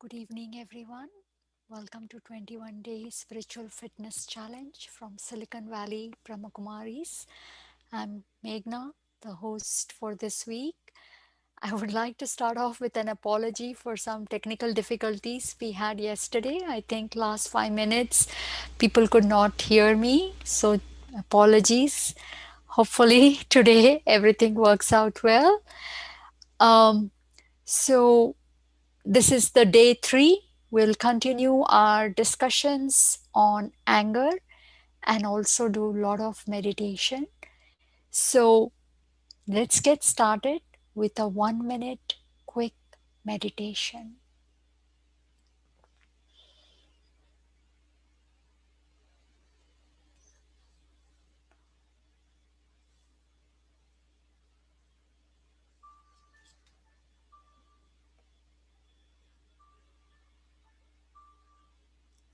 Good evening, everyone. Welcome to 21 Day Spiritual Fitness Challenge from Silicon Valley, Brahmakumaris. I'm Meghna, the host for this week. I would like to start off with an apology for some technical difficulties we had yesterday. I think last 5 minutes people could not hear me, so apologies. Hopefully today everything works out well. Um, so this is the day 3. We'll continue our discussions on anger and also do a lot of meditation. So let's get started with a 1 minute quick meditation.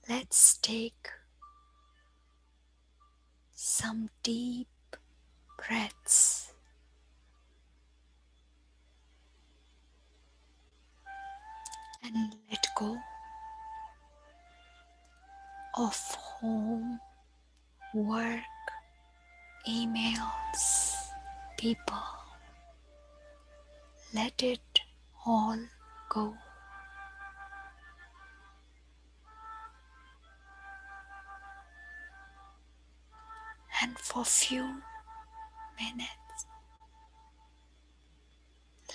Let's take some deep breaths and let go of home, work, emails, people. Let it all go. And for few minutes,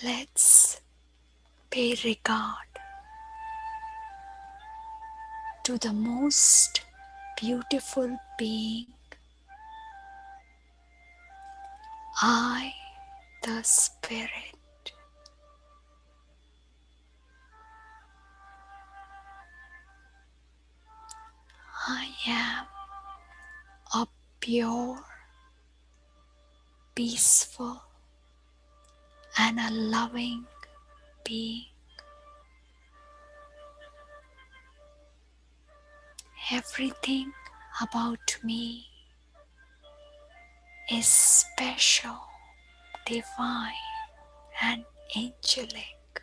let's pay regard to the most beautiful being, I, the Spirit. I am a pure, peaceful, and a loving being. Everything about me is special, divine, and angelic.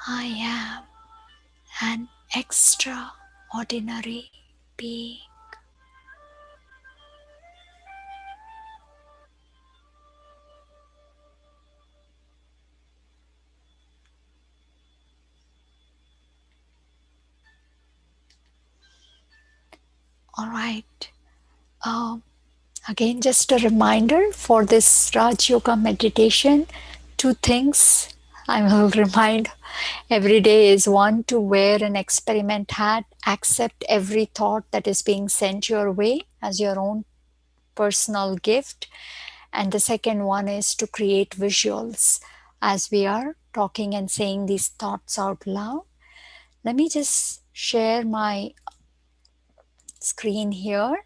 I am an extraordinary being. All right. Um, Again, just a reminder for this Raj Yoga meditation, 2 things I will remind every day is: one, to wear an experiment hat, accept every thought that is being sent your way as your own personal gift. And the second one is to create visuals as we are talking and saying these thoughts out loud. Let me just share my screen here.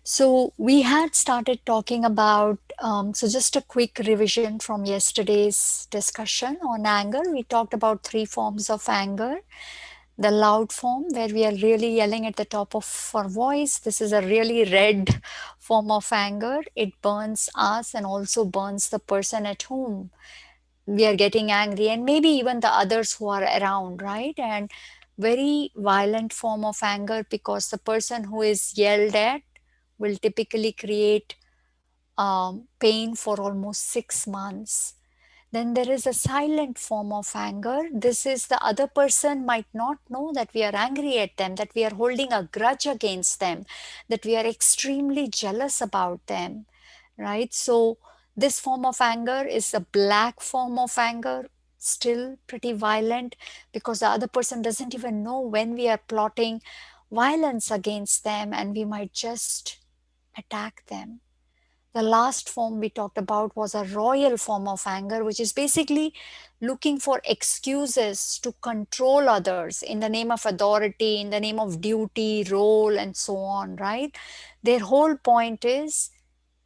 So we had started talking about, so just a quick revision from yesterday's discussion on anger. We talked about 3 forms of anger. The loud form, where we are really yelling at the top of our voice. This is a really red form of anger. It burns us and also burns the person at whom we are getting angry, and maybe even the others who are around, right? And very violent form of anger, because the person who is yelled at will typically create pain for almost 6 months. Then there is a silent form of anger. This is the other person might not know that we are angry at them, that we are holding a grudge against them, that we are extremely jealous about them, right? So this form of anger is a black form of anger, still pretty violent, because the other person doesn't even know when we are plotting violence against them and we might just attack them. The last form we talked about was a royal form of anger, which is basically looking for excuses to control others in the name of authority, in the name of duty, role, and so on, right? Their whole point is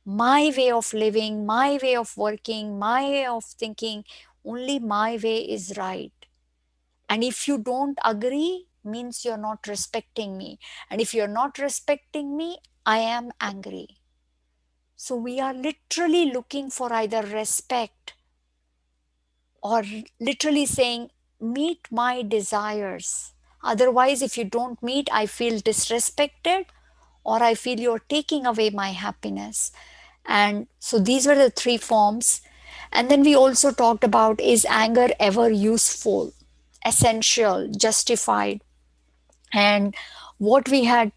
my way of living, my way of working, my way of thinking, only my way is right. And if you don't agree, means you're not respecting me. And if you're not respecting me, I am angry. So we are literally looking for either respect or literally saying, meet my desires. Otherwise, if you don't meet, I feel disrespected or I feel you're taking away my happiness. And so these were the three forms. And then we also talked about, is anger ever useful, essential, justified? And what we had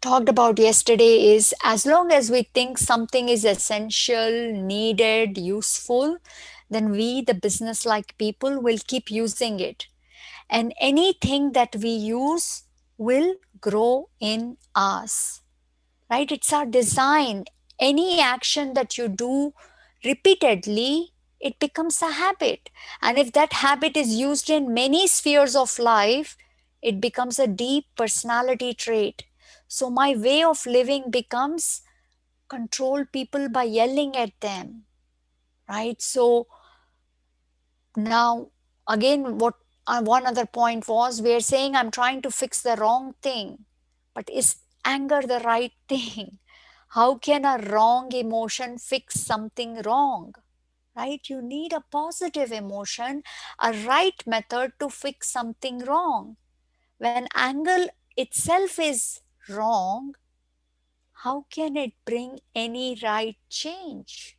talked about yesterday is, as long as we think something is essential, needed, useful, then we, the business like people, will keep using it. And anything that we use will grow in us, right? It's our design. Any action that you do repeatedly, it becomes a habit. And if that habit is used in many spheres of life, it becomes a deep personality trait. So my way of living becomes control people by yelling at them, right? So now, again, what one other point was, we're saying I'm trying to fix the wrong thing, but is anger the right thing? How can a wrong emotion fix something wrong? Right? You need a positive emotion, a right method to fix something wrong. When anger itself is wrong, how can it bring any right change?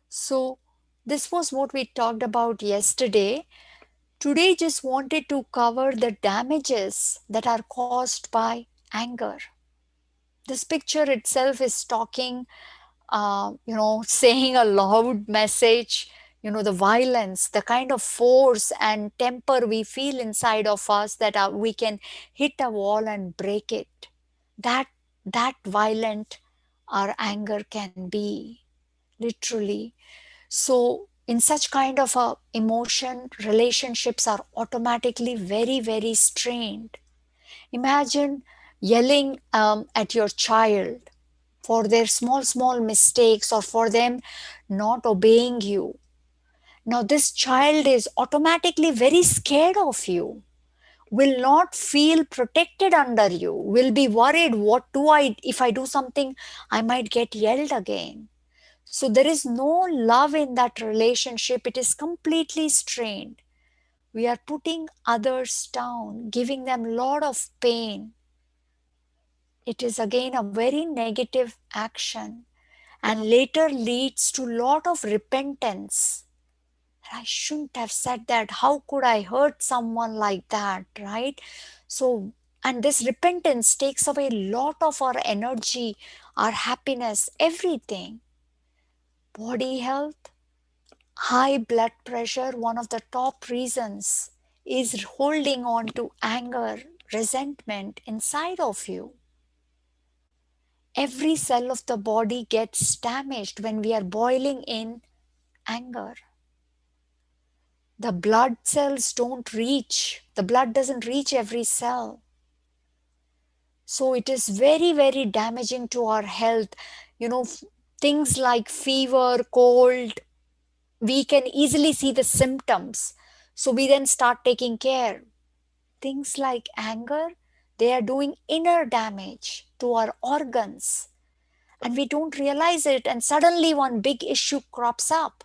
So, this was what we talked about yesterday. Today, just wanted to cover the damages that are caused by anger. This picture itself is talking, saying a loud message, the violence, the kind of force and temper we feel inside of us that we can hit a wall and break it. That, that violent our anger can be, literally. So, in such kind of a emotion, relationships are automatically very, very strained. Imagine yelling at your child for their small, small mistakes or for them not obeying you. Now, this child is automatically very scared of you, will not feel protected under you, will be worried, what do I, if I do something, I might get yelled again. So there is no love in that relationship. It is completely strained. We are putting others down, giving them a lot of pain. It is again a very negative action and later leads to lot of repentance. I shouldn't have said that. How could I hurt someone like that, right? So, and this repentance takes away a lot of our energy, our happiness, everything. Body health, high blood pressure, one of the top reasons is holding on to anger, resentment inside of you. Every cell of the body gets damaged when we are boiling in anger. The blood cells don't reach, the blood doesn't reach every cell. So it is very, very damaging to our health. Things like fever, cold, we can easily see the symptoms. So we then start taking care. Things like anger, they are doing inner damage to our organs. And we don't realize it. And suddenly one big issue crops up.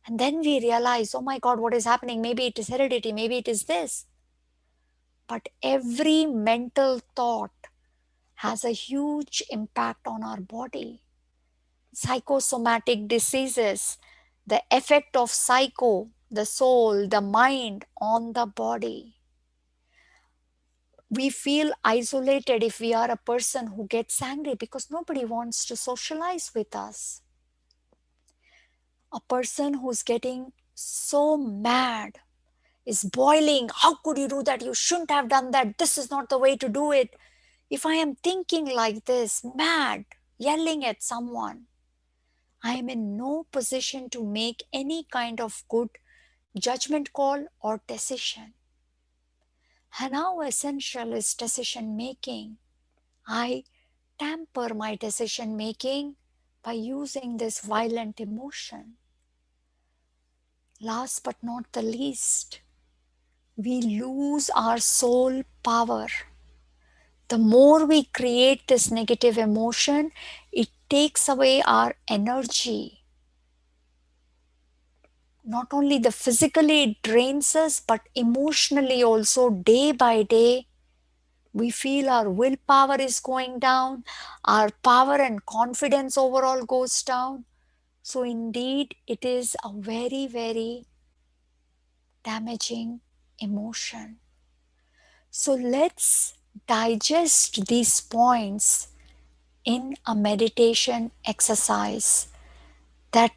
And then we realize, oh my God, what is happening? Maybe it is heredity, maybe it is this. But every mental thought has a huge impact on our body. Psychosomatic diseases, the effect of psycho, the soul, the mind on the body. We feel isolated if we are a person who gets angry because nobody wants to socialize with us. A person who's getting so mad is boiling. How could you do that? You shouldn't have done that. This is not the way to do it. If I am thinking like this, mad, yelling at someone, I am in no position to make any kind of good judgment call or decision. And how essential is decision making? I tamper my decision making by using this violent emotion. Last but not the least, we lose our soul power. The more we create this negative emotion, it takes away our energy. Not only the physically it drains us, but emotionally also, day by day we feel our willpower is going down, our power and confidence overall goes down. So indeed it is a very, very damaging emotion. So let's digest these points in a meditation exercise that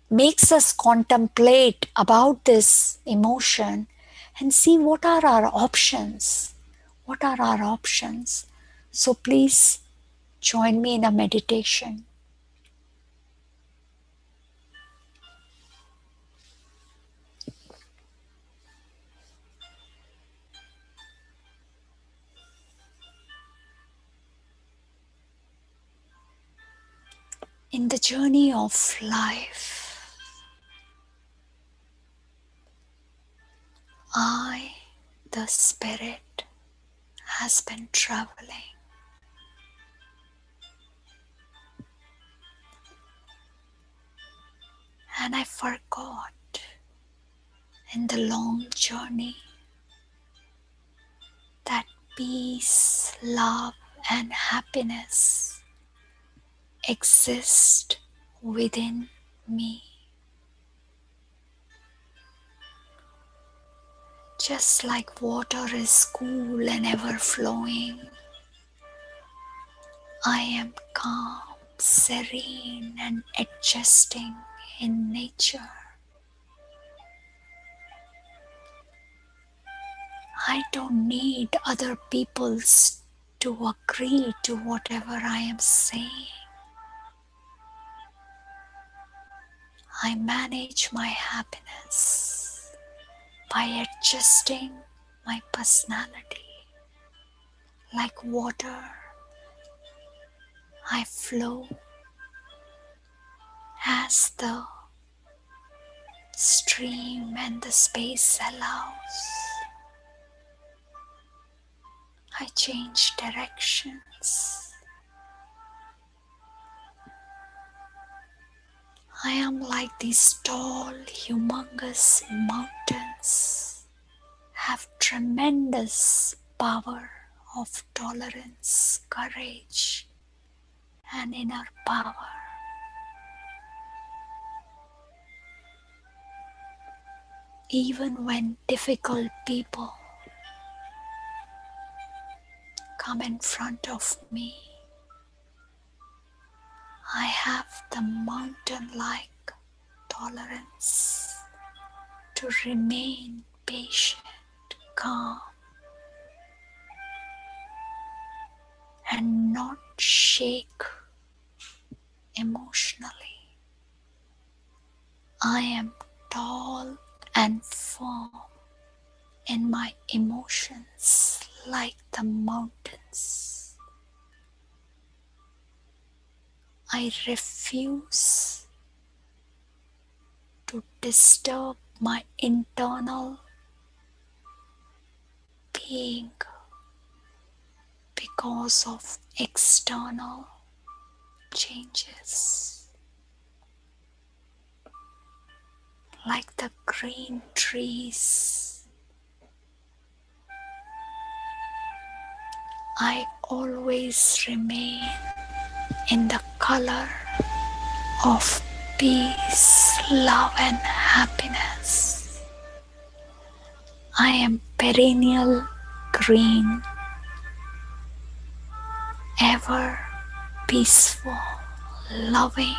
makes us contemplate about this emotion and see what are our options. What are our options? So please join me in a meditation. In the journey of life, I, the Spirit, has been traveling, and I forgot in the long journey that peace, love, and happiness exist within me. Just like water is cool and ever flowing, I am calm, serene, and adjusting in nature. I don't need other people's to agree to whatever I am saying. I manage my happiness by adjusting my personality. Like water, I flow as the stream and the space allows. I change directions. I am like these tall, humongous mountains, have tremendous power of tolerance, courage, and inner power. Even when difficult people come in front of me, I have the mountain-like tolerance to remain patient, calm, and not shake emotionally. I am tall and firm in my emotions like the mountains. I refuse to disturb my internal being because of external changes. Like the green trees, I always remain in the color of peace, love, and happiness. I am perennial green, ever peaceful, loving,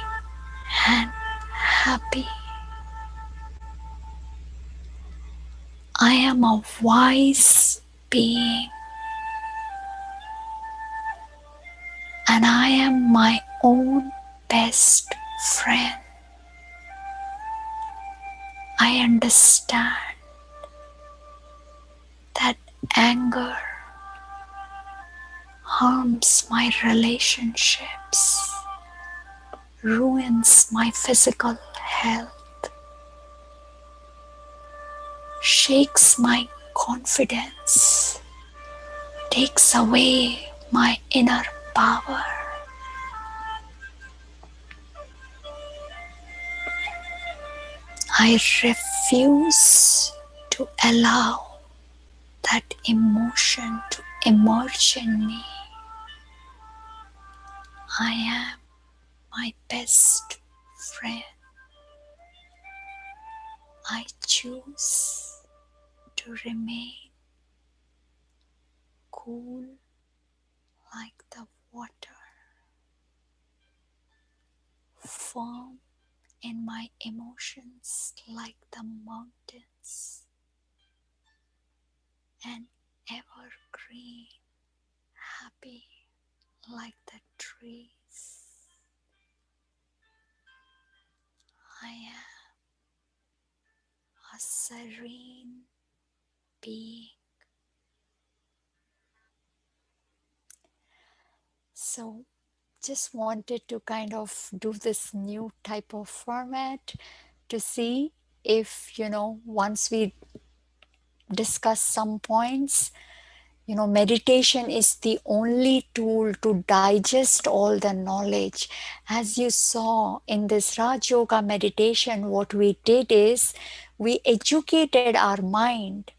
and happy. I am a wise being, and I am my own best friend. I understand that anger harms my relationships, ruins my physical health, shakes my confidence, takes away my inner power. I refuse to allow that emotion to emerge in me. I am my best friend. I choose to remain cool like the water, firm in my emotions like the mountains, and evergreen, happy like the trees. I am a serene being. So, just wanted to kind of do this new type of format to see if, once we discuss some points, meditation is the only tool to digest all the knowledge. As you saw in this Raj Yoga meditation, what we did is we educated our mind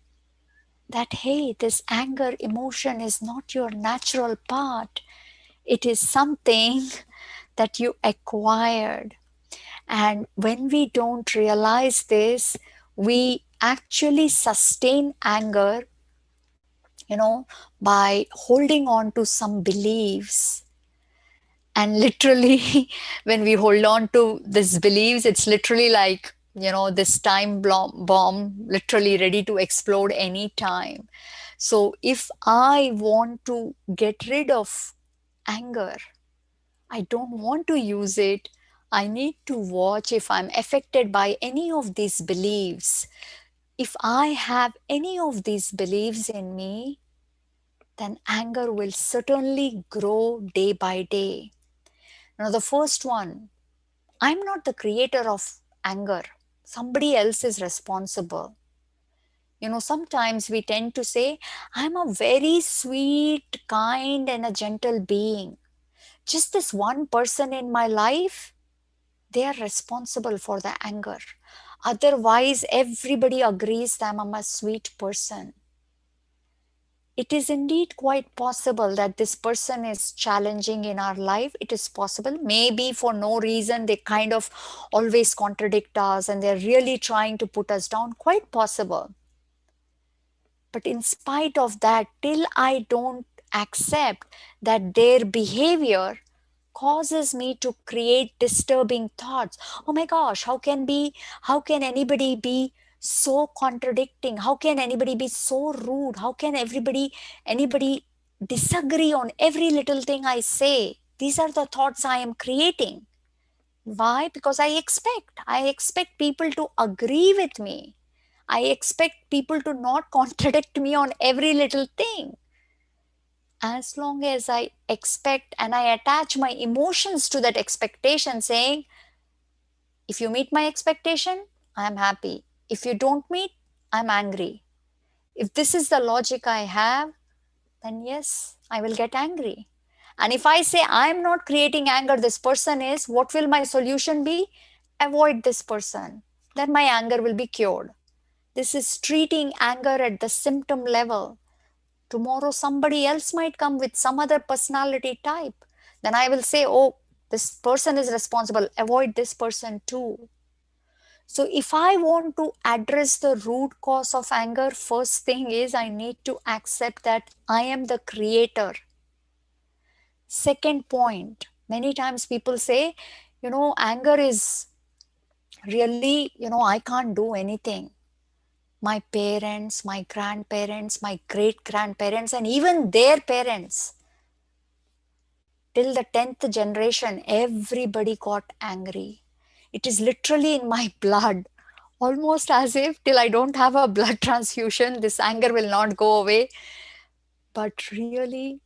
that, hey, this anger emotion is not your natural part. It is something that you acquired. And when we don't realize this, we actually sustain anger, by holding on to some beliefs. And literally, when we hold on to these beliefs, it's literally like, this time bomb, literally ready to explode anytime. So if I want to get rid of anger, I don't want to use it. I need to watch if I'm affected by any of these beliefs. If I have any of these beliefs in me, then anger will certainly grow day by day. Now, the first one, I'm not the creator of anger. Somebody else is responsible. Sometimes we tend to say, I'm a very sweet, kind, and a gentle being. Just this one person in my life, they are responsible for the anger. Otherwise, everybody agrees that I'm a sweet person. It is indeed quite possible that this person is challenging in our life. It is possible. Maybe for no reason, they kind of always contradict us and they're really trying to put us down. Quite possible. But in spite of that, till I don't accept that their behavior causes me to create disturbing thoughts. Oh my gosh, how can anybody be so contradicting? How can anybody be so rude? How can anybody disagree on every little thing I say? These are the thoughts I am creating. Why? Because I expect people to agree with me. I expect people to not contradict me on every little thing. As long as I expect and I attach my emotions to that expectation, saying, if you meet my expectation, I'm happy. If you don't meet, I'm angry. If this is the logic I have, then yes, I will get angry. And if I say I'm not creating anger, this person is, what will my solution be? Avoid this person. Then my anger will be cured. This is treating anger at the symptom level. Tomorrow, somebody else might come with some other personality type. Then I will say, oh, this person is responsible. Avoid this person too. So, if I want to address the root cause of anger, first thing is I need to accept that I am the creator. Second point, many times people say, anger is really, I can't do anything. My parents, my grandparents, my great grandparents, and even their parents, till the 10th generation, everybody got angry. It is literally in my blood, almost as if till I don't have a blood transfusion, this anger will not go away. But really,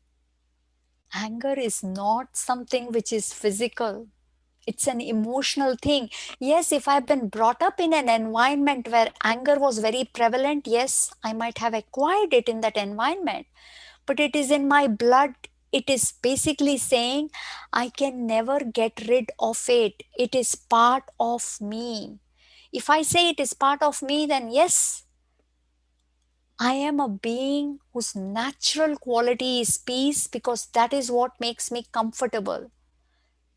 anger is not something which is physical. It's an emotional thing. Yes, if I've been brought up in an environment where anger was very prevalent, yes, I might have acquired it in that environment. But it is in my blood. It is basically saying I can never get rid of it. It is part of me. If I say it is part of me, then yes, I am a being whose natural quality is peace because that is what makes me comfortable.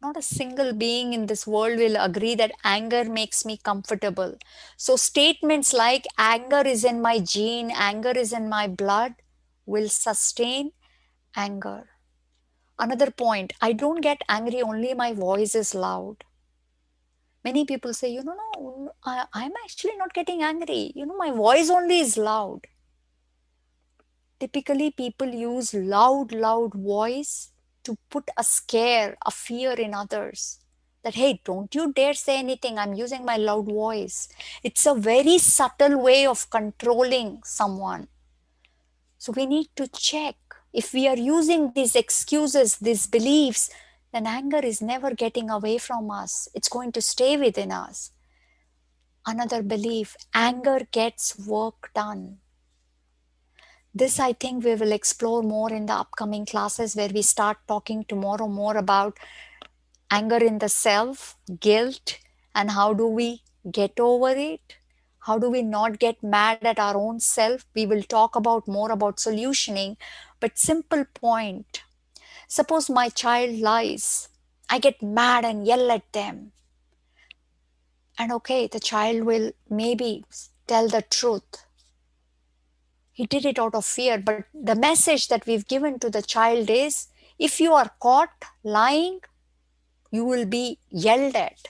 Not a single being in this world will agree that anger makes me comfortable. So, statements like anger is in my gene, anger is in my blood will sustain anger. Another point, I don't get angry, only my voice is loud. Many people say, no, I'm actually not getting angry. My voice only is loud. Typically, people use loud voice to put a scare, a fear in others. That, hey, don't you dare say anything, I'm using my loud voice. It's a very subtle way of controlling someone. So we need to check. If we are using these excuses, these beliefs, then anger is never getting away from us. It's going to stay within us. Another belief, anger gets work done. This, I think, we will explore more in the upcoming classes where we start talking tomorrow more about anger in the self, guilt, and how do we get over it? How do we not get mad at our own self? We will talk about more about solutioning, but simple point. Suppose my child lies. I get mad and yell at them. And okay, the child will maybe tell the truth. He did it out of fear, but the message that we've given to the child is if you are caught lying, you will be yelled at.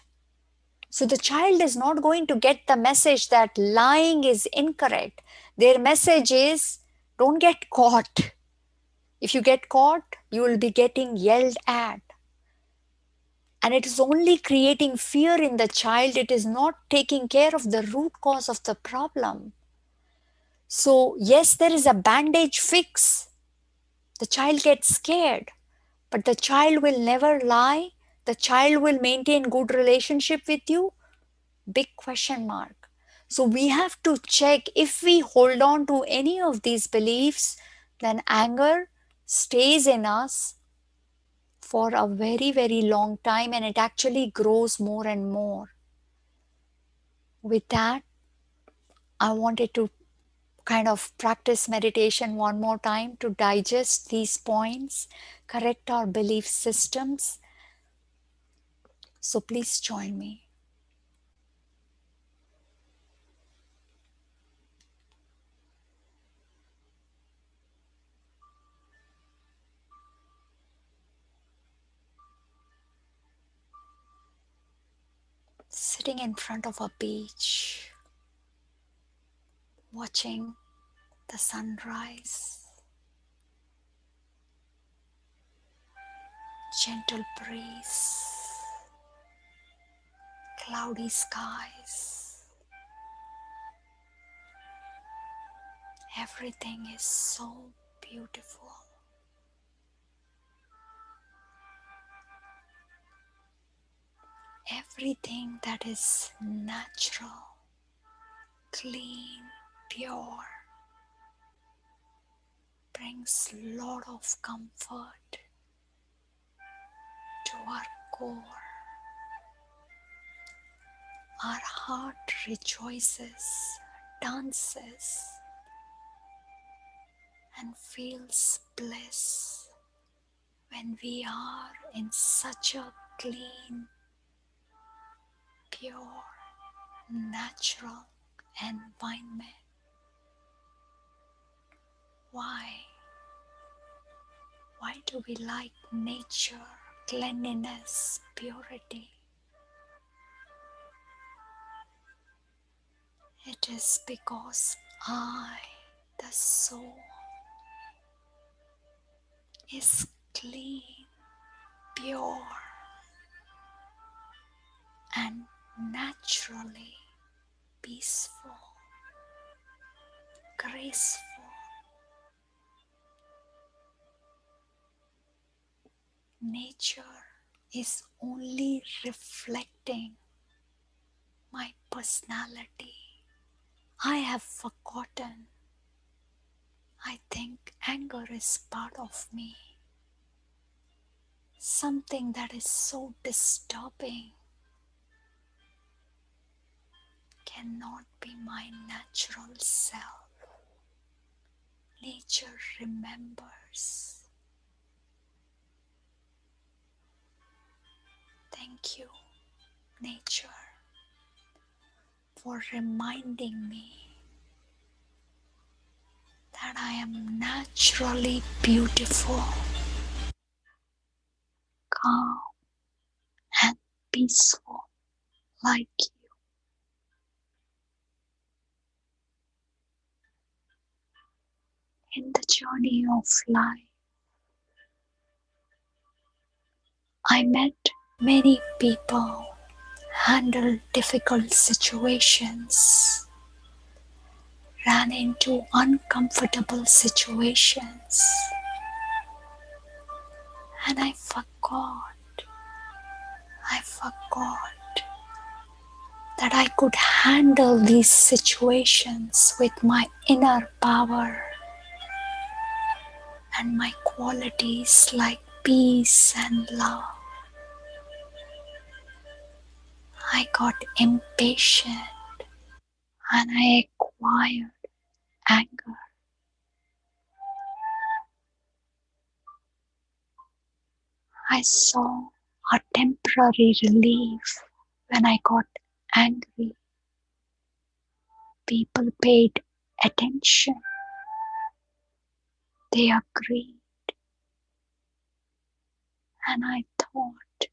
So the child is not going to get the message that lying is incorrect. Their message is don't get caught. If you get caught, you will be getting yelled at. And it is only creating fear in the child. It is not taking care of the root cause of the problem. So, yes, there is a bandage fix. The child gets scared, but the child will never lie. The child will maintain good relationship with you. Big question mark. So we have to check if we hold on to any of these beliefs, then anger stays in us for a very long time and it actually grows more and more. With that, I wanted to kind of practice meditation one more time to digest these points, correct our belief systems. So please join me. Sitting in front of a beach, watching the sunrise, gentle breeze, cloudy skies. Everything is so beautiful. Everything that is natural, clean, pure, brings lot of comfort to our core. Our heart rejoices, dances, and feels bliss when we are in such a clean, pure, natural environment. Why? Why do we like nature, cleanliness, purity? It is because I, the soul, is clean, pure, and naturally peaceful, graceful. Nature is only reflecting my personality. I have forgotten. I think anger is part of me. Something that is so disturbing cannot be my natural self. Nature remembers. Thank you, nature, for reminding me that I am naturally beautiful, calm, and peaceful like you. In the journey of life, I met many people, handled difficult situations, ran into uncomfortable situations, and I forgot that I could handle these situations with my inner power and my qualities like peace and love. I got impatient and I acquired anger. I saw a temporary relief when I got angry. People paid attention, they agreed, and I thought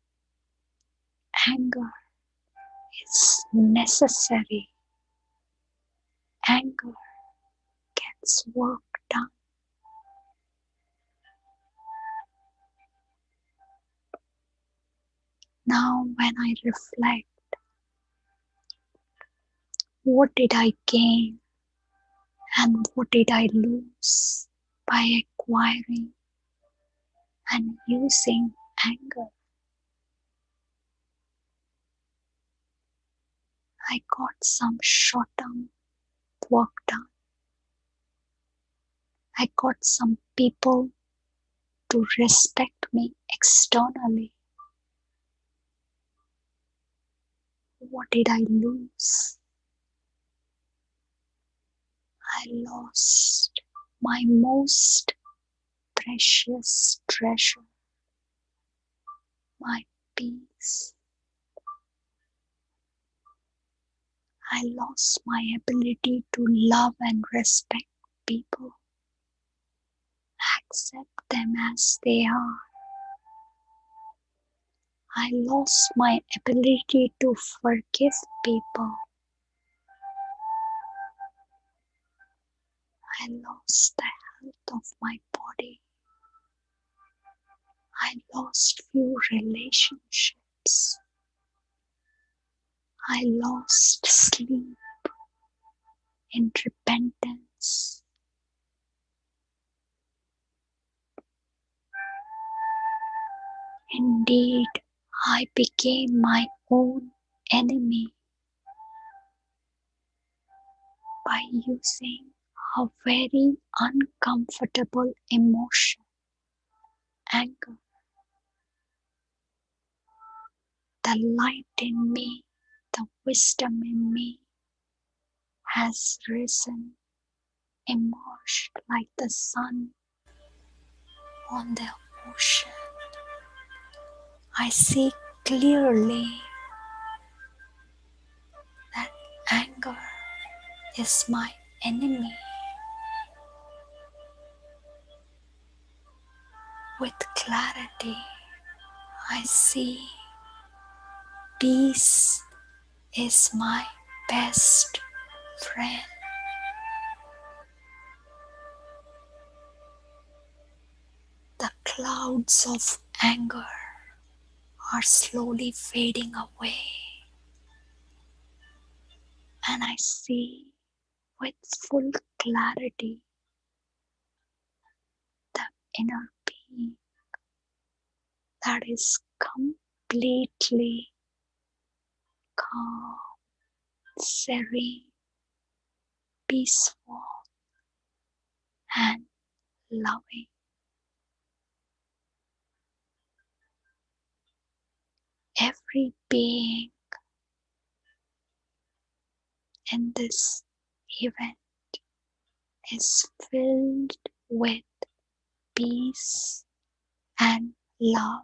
anger is necessary. Anger gets work done. Now, when I reflect, what did I gain and what did I lose by acquiring and using anger? I got some short term work done. I got some people to respect me externally. What did I lose? I lost my most precious treasure, my peace. I lost my ability to love and respect people, accept them as they are. I lost my ability to forgive people. I lost the health of my body. I lost few relationships. I lost sleep in repentance. Indeed, I became my own enemy by using a very uncomfortable emotion, anger. The light in me, the wisdom in me has risen, emerged like the sun on the ocean. I see clearly that anger is my enemy. With clarity, I see peace is my best friend. The clouds of anger are slowly fading away, and I see with full clarity the inner being that is completely calm, serene, peaceful, and loving. Every being in this event is filled with peace and love.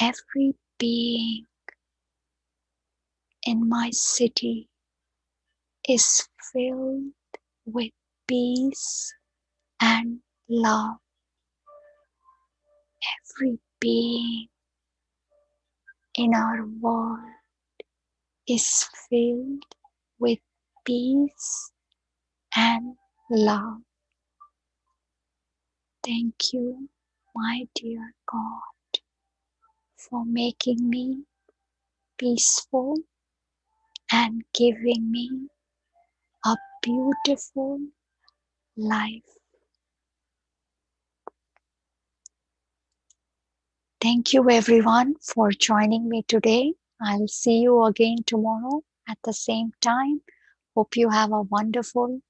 Every being in my city is filled with peace and love. Every being in our world is filled with peace and love. Thank you, my dear God, for making me peaceful and giving me a beautiful life. Thank you, everyone, for joining me today. I'll see you again tomorrow at the same time. Hope you have a wonderful